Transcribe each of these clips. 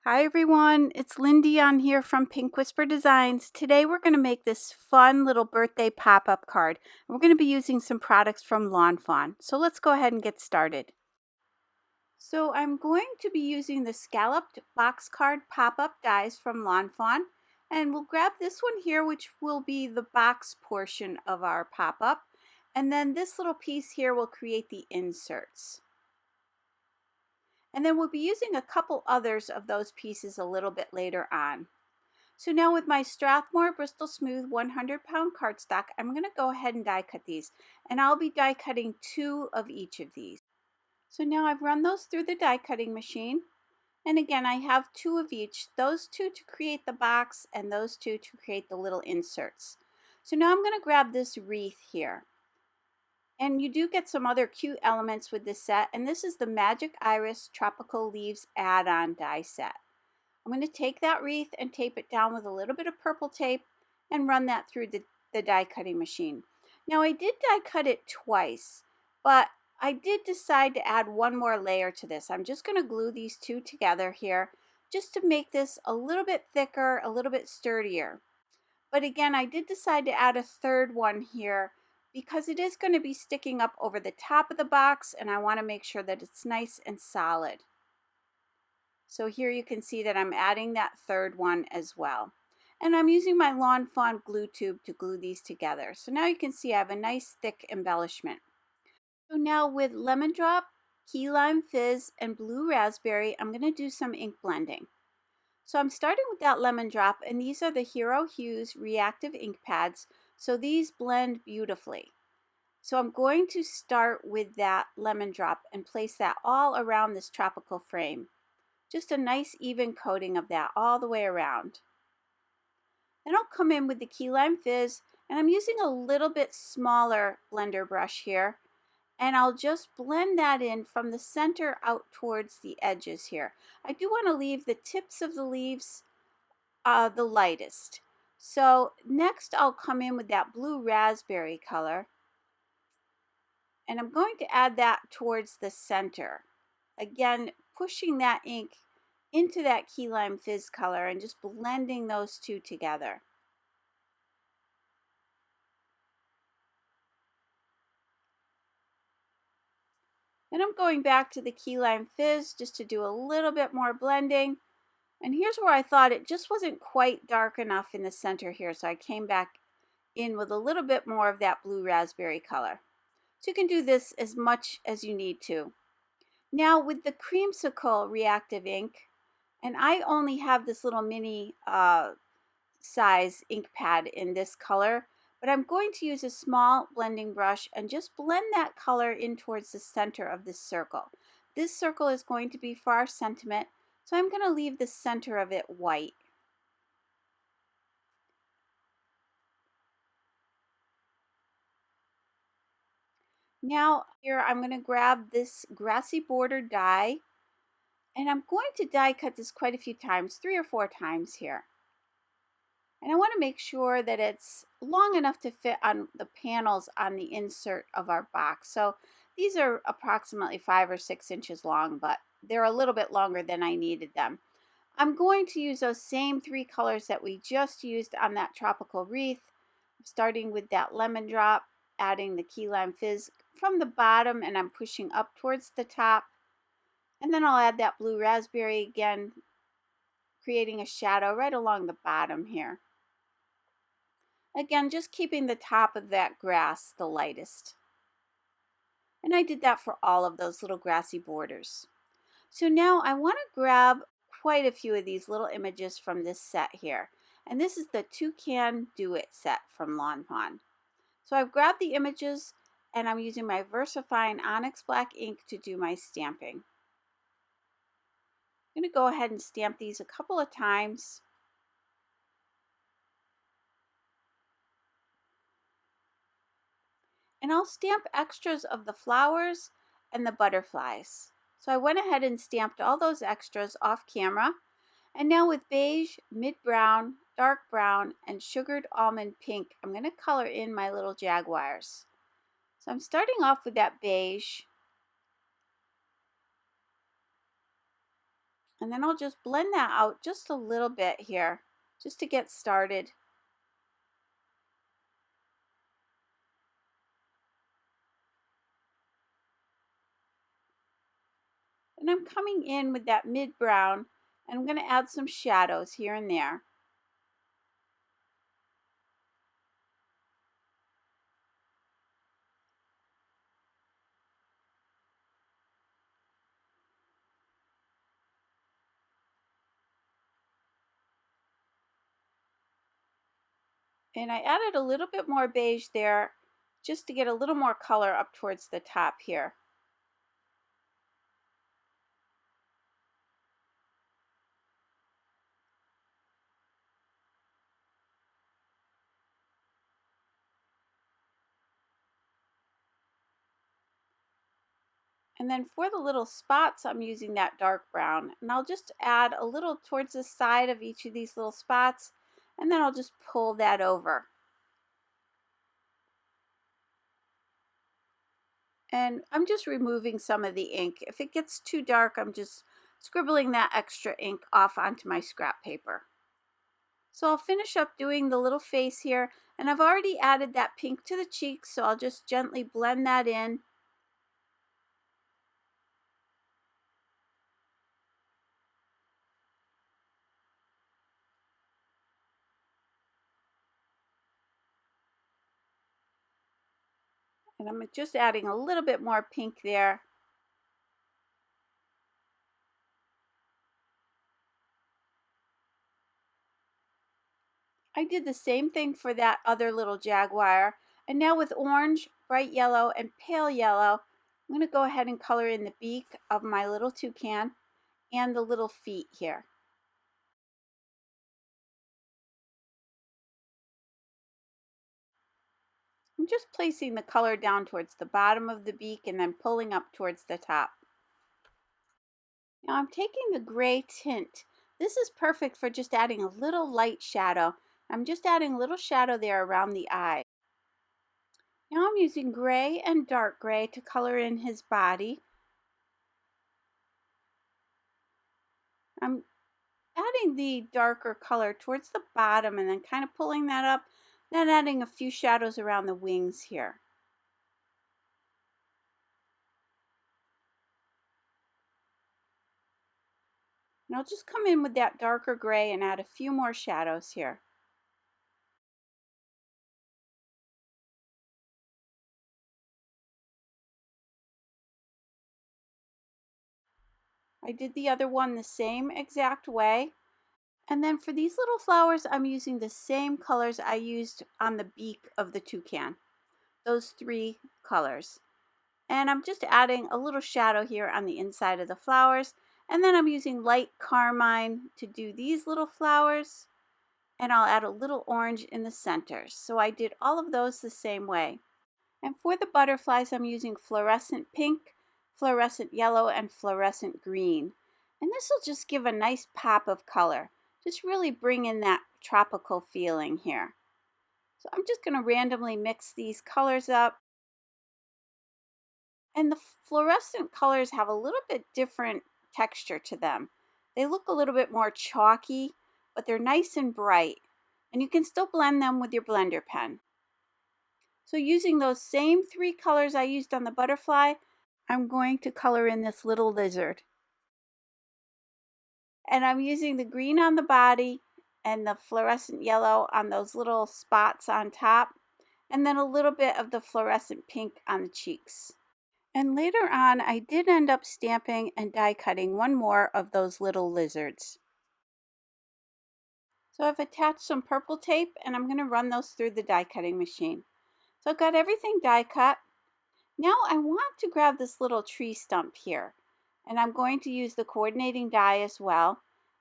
Hi everyone, it's Lindy on here from Pink Whisper Designs. Today we're going to make this fun little birthday pop-up card. We're going to be using some products from Fawn. So let's go ahead and get started. So I'm going to be using the Scalloped Box Card Pop-up dies from Fawn. And we'll grab this one here, which will be the box portion of our pop-up. And then this little piece here will create the inserts. And then we'll be using a couple others of those pieces a little bit later on. So now with my Strathmore Bristol Smooth 100-pound cardstock, I'm going to go ahead and die cut these. And I'll be die cutting 2 of each of these. So now I've run those through the die cutting machine. And again, I have 2 of each, those 2 to create the box and those 2 to create the little inserts. So now I'm going to grab this wreath here. And you do get some other cute elements with this set, and this is the Magic Iris Tropical Leaves add-on die set. I'm going to take that wreath and tape it down with a little bit of purple tape and run that through the die cutting machine. Now I did die cut it twice, but I did decide to add one more layer to this. I'm just going to glue these 2 together here just to make this a little bit thicker, a little bit sturdier. But again, I did decide to add a 3rd one here because it is going to be sticking up over the top of the box, and I want to make sure that it's nice and solid. So here you can see that I'm adding that 3rd one as well. And I'm using my Fawn glue tube to glue these together. So now you can see I have a nice thick embellishment. So now with Lemon Drop, Key Lime Fizz, and Blue Raspberry, I'm going to do some ink blending. So I'm starting with that Lemon Drop, and these are the Hero Hues Reactive ink pads. So these blend beautifully. So I'm going to start with that Lemon Drop and place that all around this tropical frame. Just a nice even coating of that all the way around. Then I'll come in with the Key Lime Fizz, and I'm using a little bit smaller blender brush here. And I'll just blend that in from the center out towards the edges here. I do want to leave the tips of the leaves the lightest. So next I'll come in with that Blue Raspberry color, and I'm going to add that towards the center. Again, pushing that ink into that Key Lime Fizz color and just blending those 2 together. Then I'm going back to the Key Lime Fizz just to do a little bit more blending. And here's where I thought it just wasn't quite dark enough in the center here, so I came back in with a little bit more of that Blue Raspberry color. So you can do this as much as you need to. Now with the Creamsicle Reactive ink, and I only have this little mini size ink pad in this color, but I'm going to use a small blending brush and just blend that color in towards the center of this circle. This circle is going to be for our sentiment, so I'm going to leave the center of it white. Now here I'm going to grab this grassy border die, and I'm going to die cut this quite a few times, 3 or 4 times here. And I want to make sure that it's long enough to fit on the panels on the insert of our box. So these are approximately 5 or 6 inches long, but they're a little bit longer than I needed them. I'm going to use those same 3 colors that we just used on that tropical wreath, starting with that Lemon Drop, adding the Key Lime Fizz from the bottom, and I'm pushing up towards the top. And then I'll add that Blue Raspberry again, creating a shadow right along the bottom here. Again, just keeping the top of that grass the lightest. And I did that for all of those little grassy borders. So now I want to grab quite a few of these little images from this set here. And this is the Toucan Do It set from Fawn. So I've grabbed the images, and I'm using my VersaFine Onyx Black ink to do my stamping. I'm going to go ahead and stamp these a couple of times. And I'll stamp extras of the flowers and the butterflies. So I went ahead and stamped all those extras off camera. And now with beige, mid-brown, dark brown, and sugared almond pink, I'm going to color in my little jaguars. So I'm starting off with that beige. And then I'll just blend that out just a little bit here, just to get started. And I'm coming in with that mid brown, and I'm going to add some shadows here and there. And I added a little bit more beige there just to get a little more color up towards the top here. And then for the little spots, I'm using that dark brown. And I'll just add a little towards the side of each of these little spots, and then I'll just pull that over. And I'm just removing some of the ink. If it gets too dark, I'm just scribbling that extra ink off onto my scrap paper. So I'll finish up doing the little face here, and I've already added that pink to the cheeks, so I'll just gently blend that in. And I'm just adding a little bit more pink there. I did the same thing for that other little jaguar. And now with orange, bright yellow, and pale yellow, I'm going to go ahead and color in the beak of my little toucan and the little feet here. I'm just placing the color down towards the bottom of the beak and then pulling up towards the top. Now I'm taking the gray tint. This is perfect for just adding a little light shadow. I'm just adding a little shadow there around the eye. Now I'm using gray and dark gray to color in his body. I'm adding the darker color towards the bottom and then kind of pulling that up, then adding a few shadows around the wings here. And I'll just come in with that darker gray and add a few more shadows here. I did the other one the same exact way. And then for these little flowers, I'm using the same colors I used on the beak of the toucan. Those three colors. And I'm just adding a little shadow here on the inside of the flowers. And then I'm using light carmine to do these little flowers. And I'll add a little orange in the center. So I did all of those the same way. And for the butterflies, I'm using fluorescent pink, fluorescent yellow, and fluorescent green. And this will just give a nice pop of color. Just really bring in that tropical feeling here. So I'm just going to randomly mix these colors up. And the fluorescent colors have a little bit different texture to them. They look a little bit more chalky, but they're nice and bright. And you can still blend them with your blender pen. So using those same three colors I used on the butterfly, I'm going to color in this little lizard. And I'm using the green on the body and the fluorescent yellow on those little spots on top, and then a little bit of the fluorescent pink on the cheeks. And later on, I did end up stamping and die cutting one more of those little lizards. So I've attached some purple tape and I'm going to run those through the die cutting machine. So I've got everything die cut. Now I want to grab this little tree stump here, and I'm going to use the coordinating die as well.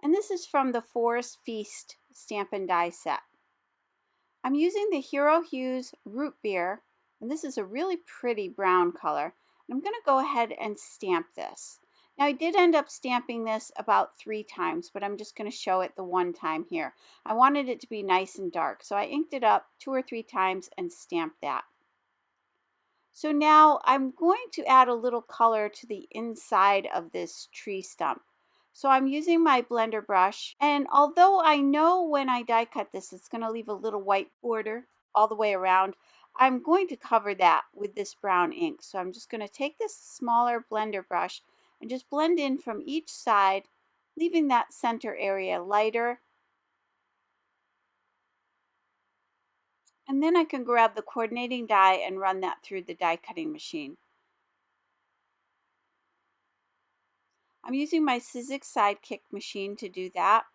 And this is from the Forest Feast stamp and die set. I'm using the Hero Hues Root Beer, and this is a really pretty brown color. And I'm going to go ahead and stamp this. Now I did end up stamping this about 3 times, but I'm just going to show it the one time here. I wanted it to be nice and dark, so I inked it up 2 or 3 times and stamped that. So now I'm going to add a little color to the inside of this tree stump. So I'm using my blender brush, and although I know when I die cut this, it's going to leave a little white border all the way around, I'm going to cover that with this brown ink. So I'm just going to take this smaller blender brush and just blend in from each side, leaving that center area lighter. And then I can grab the coordinating die and run that through the die cutting machine. I'm using my Sizzix Sidekick machine to do that.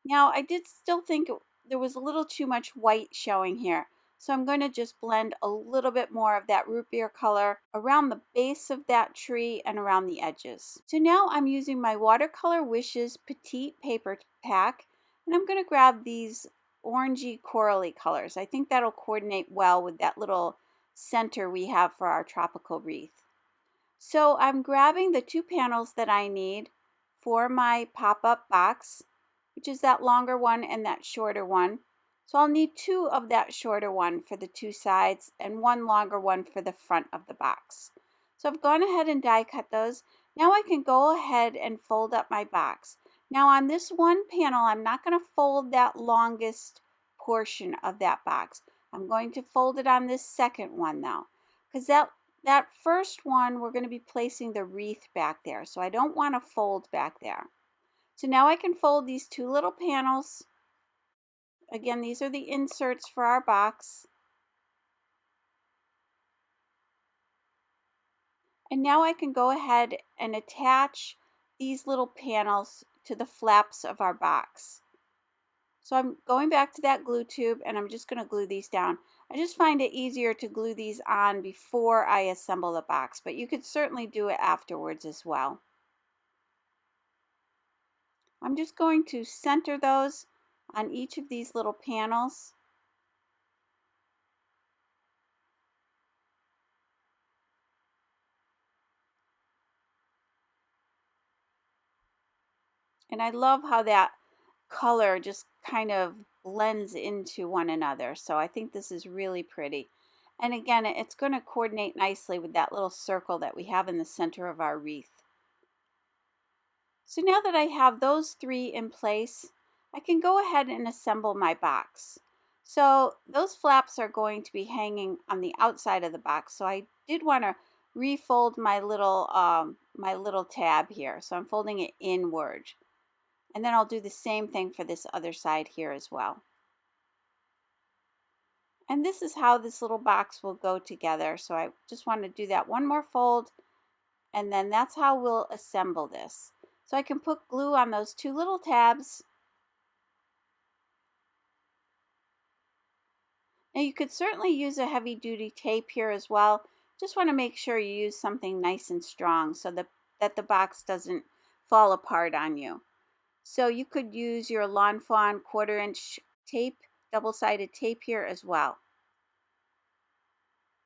Now, I did still think there was a little too much white showing here. So I'm going to just blend a little bit more of that root beer color around the base of that tree and around the edges. So now I'm using my Watercolor Wishes Petite paper pack, and I'm going to grab these orangey corally colors. I think that'll coordinate well with that little center we have for our tropical wreath. So I'm grabbing the 2 panels that I need for my pop-up box, which is that longer one and that shorter one. So I'll need 2 of that shorter one for the 2 sides and 1 longer one for the front of the box. So I've gone ahead and die cut those. Now I can go ahead and fold up my box. Now on this one panel, I'm not going to fold that longest portion of that box. I'm going to fold it on this second one though, because that first one, we're going to be placing the wreath back there. So I don't want to fold back there. So now I can fold these 2 little panels. Again, these are the inserts for our box. And now I can go ahead and attach these little panels to the flaps of our box. So I'm going back to that glue tube and I'm just going to glue these down. I just find it easier to glue these on before I assemble the box, but you could certainly do it afterwards as well. I'm just going to center those on each of these little panels. And I love how that color just kind of blends into one another. So I think this is really pretty. And again, it's going to coordinate nicely with that little circle that we have in the center of our wreath. So now that I have those 3 in place, I can go ahead and assemble my box. So those flaps are going to be hanging on the outside of the box. So I did want to refold my little tab here. So I'm folding it inward. And then I'll do the same thing for this other side here as well. And this is how this little box will go together. So I just want to do that one more fold, and then that's how we'll assemble this. So I can put glue on those 2 little tabs. Now you could certainly use a heavy duty tape here as well. Just want to make sure you use something nice and strong so that the box doesn't fall apart on you. So you could use your Lawn Fawn 1/4 inch tape, double-sided tape here as well.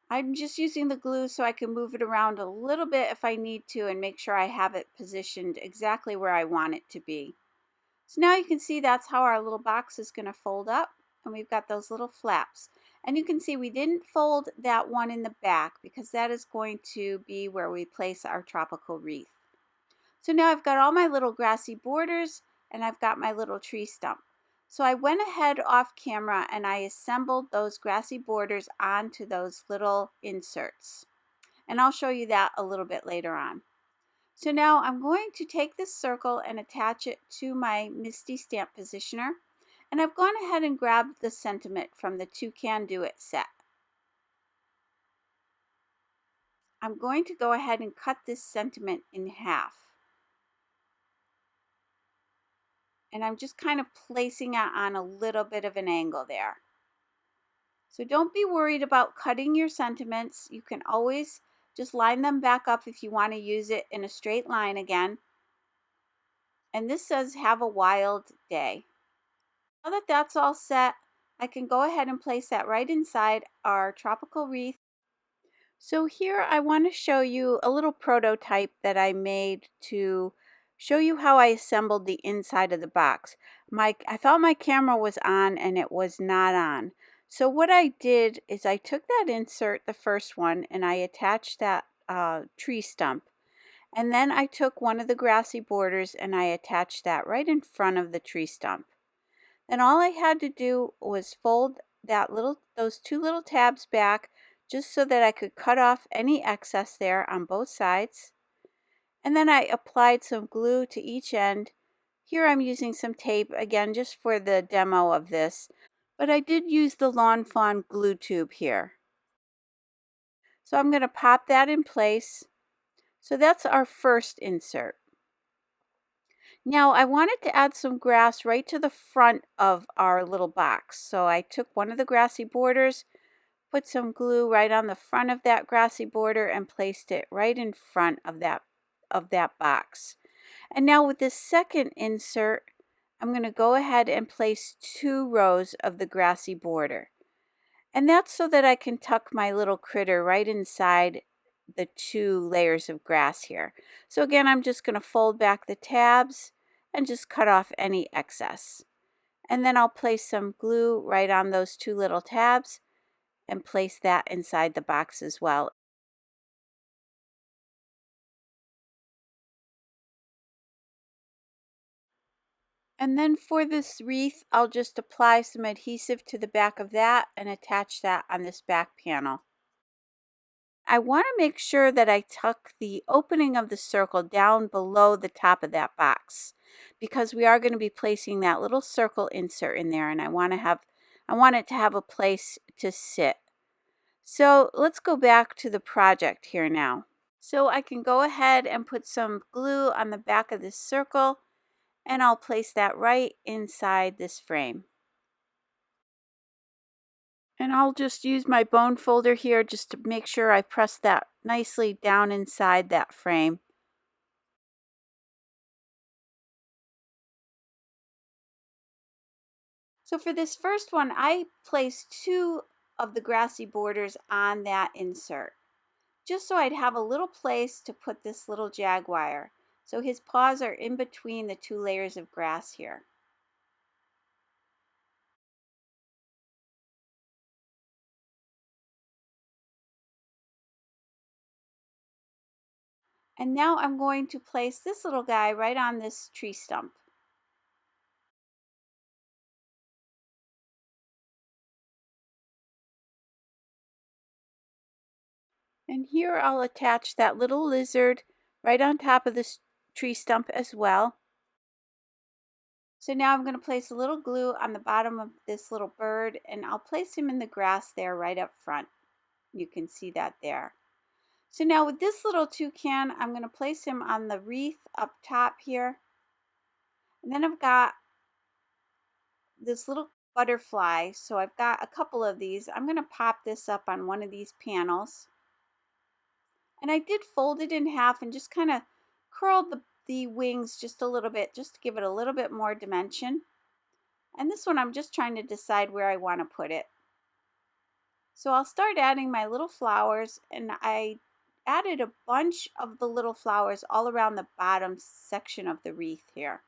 I'm just using the glue so I can move it around a little bit if I need to and make sure I have it positioned exactly where I want it to be. So now you can see that's how our little box is going to fold up, and we've got those little flaps. And you can see we didn't fold that one in the back because that is going to be where we place our tropical wreath. So now I've got all my little grassy borders and I've got my little tree stump. So I went ahead off camera and I assembled those grassy borders onto those little inserts. And I'll show you that a little bit later on. So now I'm going to take this circle and attach it to my Misty Stamp Positioner. And I've gone ahead and grabbed the sentiment from the Toucan Do It set. I'm going to go ahead and cut this sentiment in half. And I'm just kind of placing it on a little bit of an angle there. So don't be worried about cutting your sentiments. You can always just line them back up if you want to use it in a straight line again. And this says, "Have a wild day." Now that that's all set, I can go ahead and place that right inside our tropical wreath. So here I want to show you a little prototype that I made to show you how I assembled the inside of the box. I thought my camera was on and it was not on. So what I did is I took that insert, the first one, and I attached that tree stump. And then I took one of the grassy borders and I attached that right in front of the tree stump. Then all I had to do was fold those two little tabs back just so that I could cut off any excess there on both sides. And then I applied some glue to each end. Here I'm using some tape again just for the demo of this, but I did use the Lawn Fawn glue tube here. So I'm going to pop that in place. So that's our first insert. Now I wanted to add some grass right to the front of our little box. So I took one of the grassy borders, put some glue right on the front of that grassy border and placed it right in front of that box. And now with this second insert, I'm going to go ahead and place 2 rows of the grassy border. And that's so that I can tuck my little critter right inside the 2 layers of grass here. So again, I'm just going to fold back the tabs and just cut off any excess. And then I'll place some glue right on those 2 little tabs and place that inside the box as well. And then for this wreath, I'll just apply some adhesive to the back of that and attach that on this back panel. I want to make sure that I tuck the opening of the circle down below the top of that box because we are going to be placing that little circle insert in there, and I want it to have a place to sit. So let's go back to the project here now. So I can go ahead and put some glue on the back of this circle, and I'll place that right inside this frame. And I'll just use my bone folder here just to make sure I press that nicely down inside that frame. So for this first one, I placed 2 of the grassy borders on that insert, just so I'd have a little place to put this little jaguar. So his paws are in between the 2 layers of grass here. And now I'm going to place this little guy right on this tree stump. And here I'll attach that little lizard right on top of this tree stump as well. So now I'm going to place a little glue on the bottom of this little bird, and I'll place him in the grass there right up front. You can see that there. So now with this little toucan, I'm going to place him on the wreath up top here. And then I've got this little butterfly. So I've got a couple of these. I'm going to pop this up on one of these panels. And I did fold it in half and just kind of curled the wings just a little bit, just to give it a little bit more dimension. And this one I'm just trying to decide where I want to put it. So I'll start adding my little flowers, and I added a bunch of the little flowers all around the bottom section of the wreath here.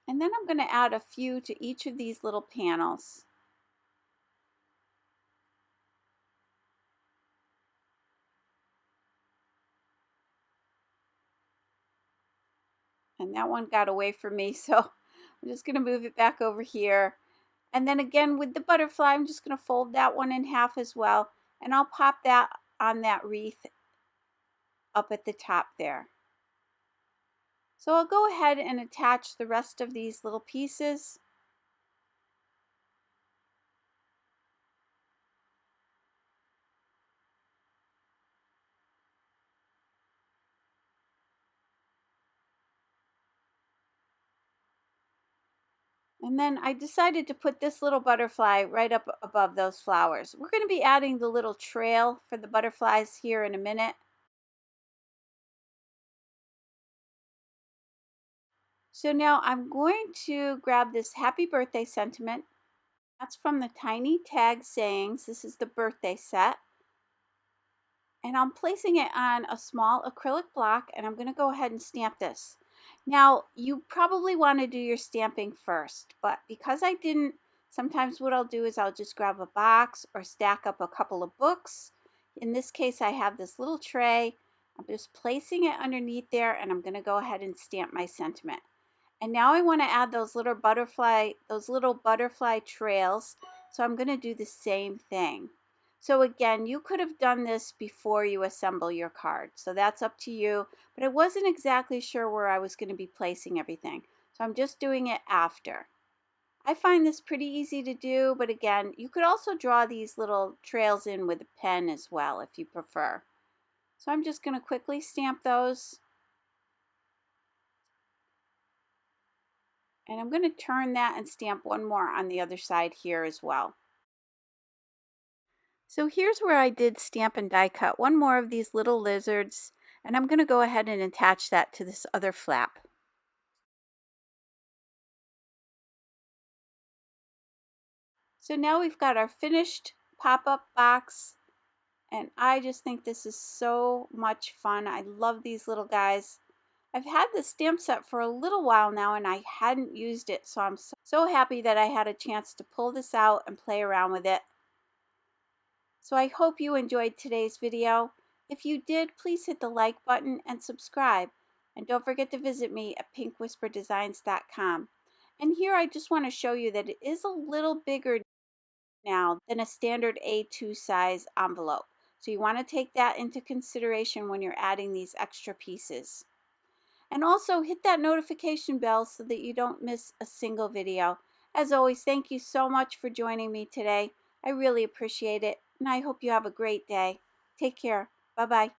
And then I'm going to add a few to each of these little panels. And that one got away from me, so I'm just going to move it back over here. And then again with the butterfly, I'm just going to fold that one in half as well. And I'll pop that on that wreath up at the top there. So I'll go ahead and attach the rest of these little pieces. And then I decided to put this little butterfly right up above those flowers. We're going to be adding the little trail for the butterflies here in a minute. So now I'm going to grab this happy birthday sentiment. That's from the Tiny Tag Sayings. This is the birthday set. And I'm placing it on a small acrylic block, and I'm going to go ahead and stamp this. Now, you probably want to do your stamping first, but because I didn't, sometimes what I'll do is I'll just grab a box or stack up a couple of books. In this case, I have this little tray. I'm just placing it underneath there, and I'm going to go ahead and stamp my sentiment. And now I want to add those little butterfly trails. So I'm going to do the same thing. So again, you could have done this before you assemble your card. So that's up to you. But I wasn't exactly sure where I was going to be placing everything. So I'm just doing it after. I find this pretty easy to do, but again, you could also draw these little trails in with a pen as well if you prefer. So I'm just going to quickly stamp those. And I'm going to turn that and stamp one more on the other side here as well. So here's where I did stamp and die cut one more of these little lizards, and I'm going to go ahead and attach that to this other flap. So now we've got our finished pop-up box, and I just think this is so much fun. I love these little guys. I've had this stamp set for a little while now and I hadn't used it, so I'm so happy that I had a chance to pull this out and play around with it. So I hope you enjoyed today's video. If you did, please hit the like button and subscribe. And don't forget to visit me at pinkwhisperdesigns.com. And here I just want to show you that it is a little bigger now than a standard A2 size envelope. So you want to take that into consideration when you're adding these extra pieces. And also hit that notification bell so that you don't miss a single video. As always, thank you so much for joining me today. I really appreciate it, and I hope you have a great day. Take care. Bye-bye.